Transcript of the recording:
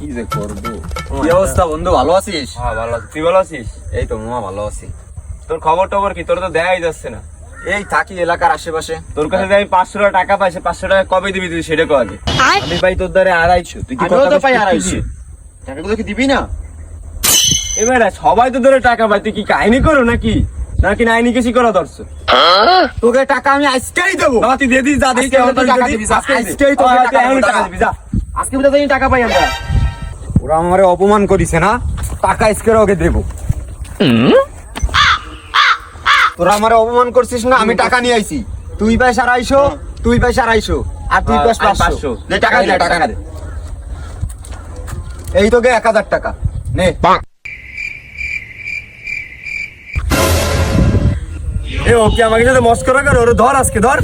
কি যে করবো। কি অবস্থা বন্ধু, ভালো আছিস? হ্যাঁ ভালো আছি, তুই ভালো আছিস? এই তো মামা ভালো আছি। তোর খবর টবর কি? তোর তো দেখাই যাচ্ছে না। এই থাকি এলাকার আশেপাশে। তোর কাছে যে আমি 500 টাকা পাই, 500 টাকা কবে দিবি তুই সেটা কো আগে। আমি পাই তোর দ্বারে 250, তুই কি আমিও কথা তো পাই পাই 250? 250 টাকাগুলো কি দিবি না? এবারে সবাই তো ধরে টাকা পাই, তুই কি কাহিনী করো নাকি নাকি নাইনি কিছু করা ধরছো? তোকে টাকা আমি আজকেই দেবো। বাবা তুই দিয়ে দিস, যা দিস আজকে তুই টাকা দিবি, আজকেই তোকে টাকা দেবো, টাকা দিবি, যা। আজকে বুঝা তুই টাকা পাই আমরা। ওরা আমারে অপমান করিছে না, টাকা আজকে ওকে দেবো। তোরা আমারে অপমান করছিস না, আমি টাকা নিয়ে আইছি। তুই পাইস 250, তুই পাইস 250, আর তুই পাইস 500। দে টাকা দে, টাকা দে। এই তোকে 1000 টাকা নে। এ ওকে আমাকে সাথে মস্করা করো, ওরে ধর আজকে ধর।